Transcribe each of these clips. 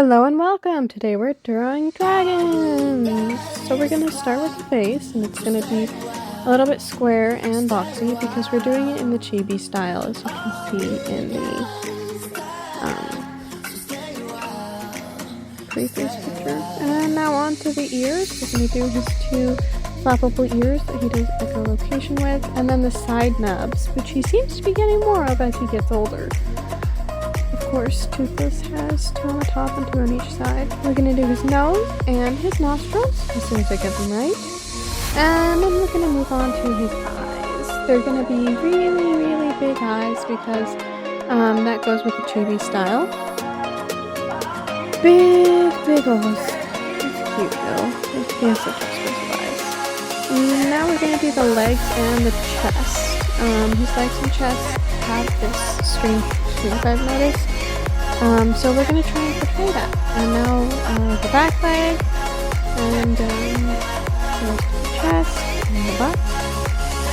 Hello and welcome! Today we're drawing dragons! So we're going to start with the face, and it's going to be a little bit square and boxy because we're doing it in the chibi style, as you can see in the previous picture. And now on to the ears. We're going to do his two flappable ears that he does echolocation with, and then the side nubs, which he seems to be getting more of as he gets older. Of course, Toothless has two on the top and two on each side. We're going to do his nose and his nostrils as soon as I get them right. And then we're going to move on to his eyes. They're going to be really, really big eyes because that goes with the chibi style. Big old. It's cute though. He has such expressive eyes. And now we're going to do the legs and the chest. His legs and chest have this strange shape I've noticed. So we're going to try and portray that. And now the back leg, and there's the chest, and the butt,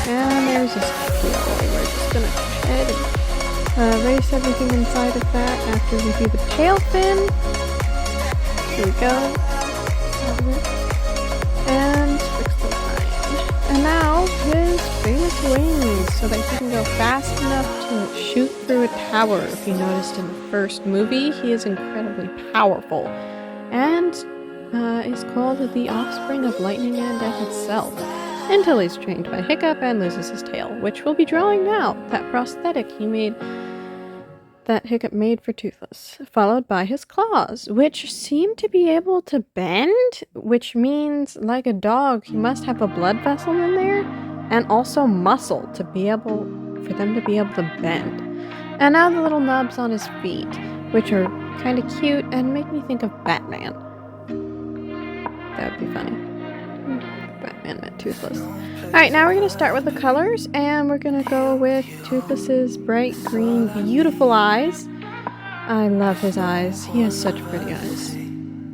and there's his tail. We're just going to go ahead and erase everything inside of that after we do the tail fin. Here we go. And fix the line. And now his famous wings, so that he can go fast enough to shoot through a tower. If you noticed in the first movie, he is incredibly powerful, and is called the offspring of lightning and death itself, until he's trained by Hiccup and loses his tail, which we'll be drawing now, that prosthetic he made, that Hiccup made for Toothless, followed by his claws, which seem to be able to bend, which means, like a dog, he must have a blood vessel in there, and also muscle for them to be able to bend. And now the little nubs on his feet, which are kind of cute and make me think of Batman. That would be funny. Batman met Toothless. Alright, now we're going to start with the colors, and we're going to go with Toothless's bright green, beautiful eyes. I love his eyes. He has such pretty eyes.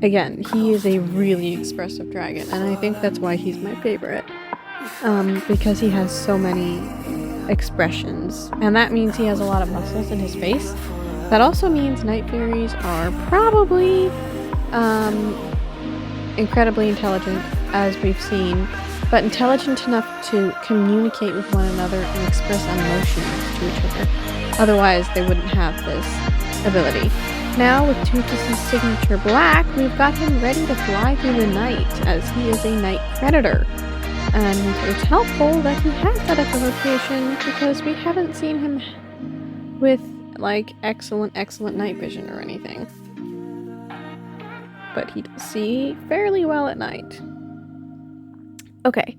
Again, he is a really expressive dragon, and I think that's why he's my favorite. Because he has so many expressions, and that means he has a lot of muscles in his face. That also means night fairies are probably incredibly intelligent, as we've seen, but intelligent enough to communicate with one another and express emotions to each other. Otherwise, they wouldn't have this ability. Now, with Toothless' signature black, we've got him ready to fly through the night, as he is a night predator. And it's helpful that he has that echolocation, because we haven't seen him with, like, excellent night vision or anything. But he does see fairly well at night. Okay,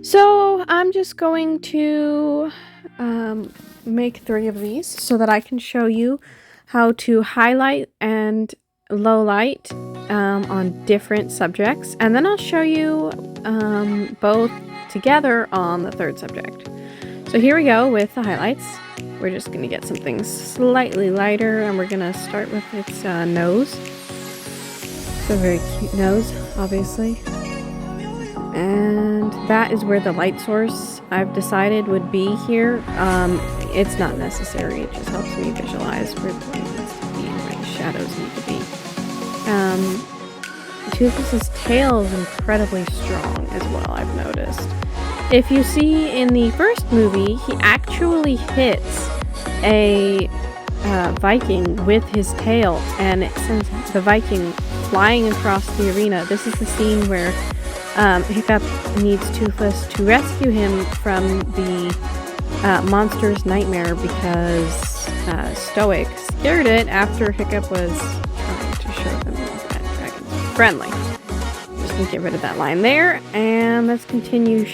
so I'm just going to make 3 of these so that I can show you how to highlight and low light on different subjects, and then I'll show you both together on the 3rd subject. So here we go with the highlights. We're just going to get something slightly lighter, and we're going to start with its nose. It's a very cute nose, obviously. And that is where the light source I've decided would be here. It's not necessary, it just helps me visualize where the thing needs to be and where the shadows need to be. Toothless' tail is incredibly strong as well, I've noticed. If you see in the first movie, he actually hits a Viking with his tail, and it sends the Viking flying across the arena. This is the scene where Hiccup needs Toothless to rescue him from the monster's nightmare because Stoic scared it after Hiccup was trying to show them that dragon's friendly. Just gonna get rid of that line there, and let's continue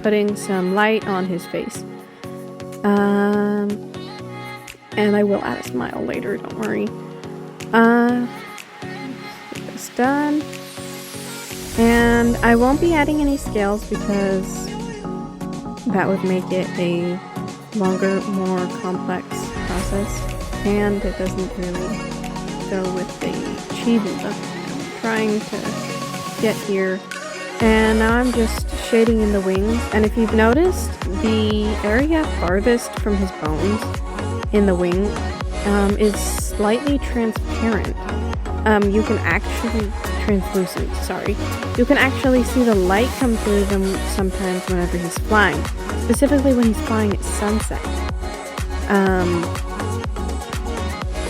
putting some light on his face. And I will add a smile later, don't worry. Get this done. And I won't be adding any scales because that would make it a longer, more complex process, and it doesn't really go with the chibi that I'm trying to get here. And now I'm just shading in the wings, and if you've noticed, the area farthest from his bones in the wing is slightly transparent. you can actually translucent, sorry. You can actually see the light come through them sometimes whenever he's flying. Specifically when he's flying at sunset.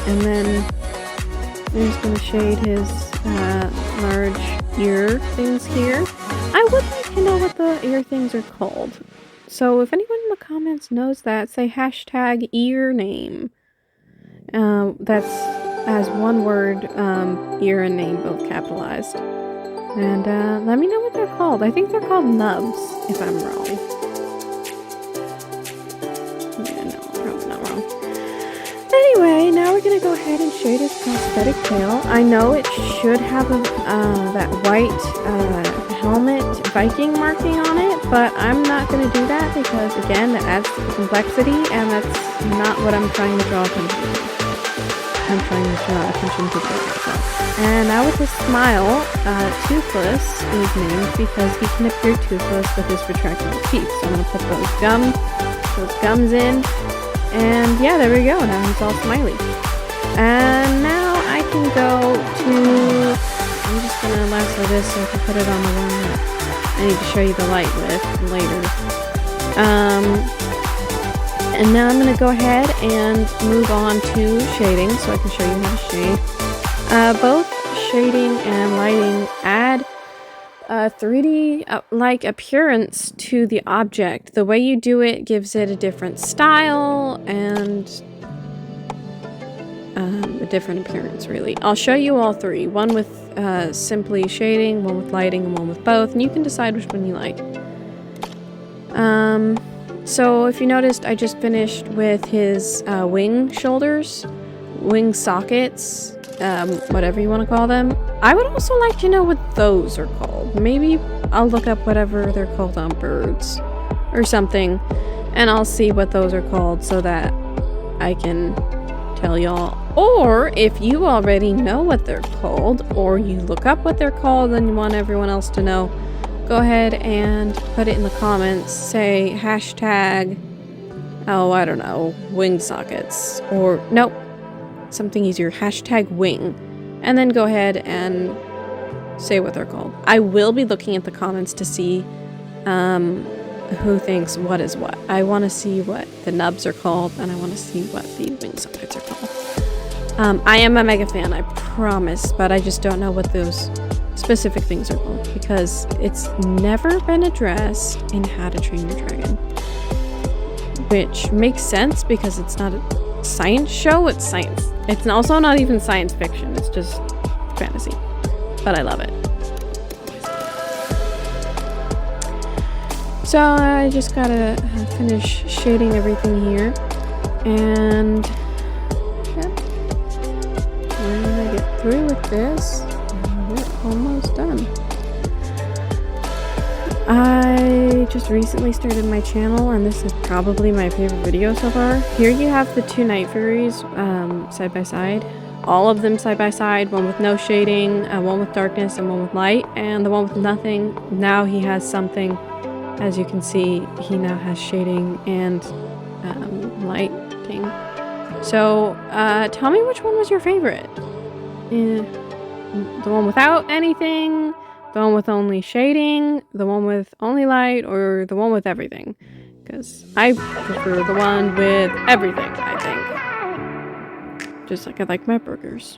And then I'm just gonna shade his large ear things here. I would like to know what the ear things are called. So if anyone in the comments knows that, say hashtag ear name. That's as one word, ear and name both capitalized. And let me know what they're called. I think they're called nubs, if I'm wrong. Yeah, no, I'm probably not wrong. Anyway, now we're gonna go ahead and shade his prosthetic tail. I know it should have a, that white helmet Viking marking on it, but I'm not gonna do that because again, that adds to the complexity, and that's not what I'm trying to draw attention to. I'm trying to draw attention to myself. And now with his smile, Toothless is named because he can appear toothless with his retractable teeth. So I'm gonna put those gums in. And yeah, there we go. Now he's all smiley. And now I can go to... I'm just going to lasso this so I can put it on the one that I need to show you the light with later. And now I'm going to go ahead and move on to shading so I can show you how to shade. Both shading and lighting add a 3D-like appearance to the object. The way you do it gives it a different style and a different appearance, really. I'll show you all three. One with simply shading, one with lighting, and one with both, and you can decide which one you like. So if you noticed, I just finished with his wing shoulders, wing sockets, whatever you want to call them. I would also like to know what those are called. Maybe I'll look up whatever they're called on birds or something, and I'll see what those are called so that I can tell y'all. Or if you already know what they're called, or you look up what they're called and you want everyone else to know, go ahead and put it in the comments. Say hashtag, oh, I don't know, wing sockets, or nope, something easier, hashtag wing, and then go ahead and say what they're called. I will be looking at the comments to see who thinks what is what. I want to see what the nubs are called, and I want to see what the wing sockets are called. I am a mega fan, I promise, but I just don't know what those specific things are called because it's never been addressed in How to Train Your Dragon. Which makes sense because it's not a science show, it's science. It's also not even science fiction, it's just fantasy. But I love it. So I just gotta finish shading everything here. And yeah, when I get through with this, we're almost done. I just recently started my channel, and this is probably my favorite video so far. Here you have the two night fairies side by side. All of them side by side, one with no shading, one with darkness, and one with light. And the one with nothing, now he has something. As you can see, he now has shading and lighting. So tell me which one was your favorite. The one without anything, the one with only shading, the one with only light, or the one with everything? Because I prefer the one with everything, I think. Just like I like my burgers.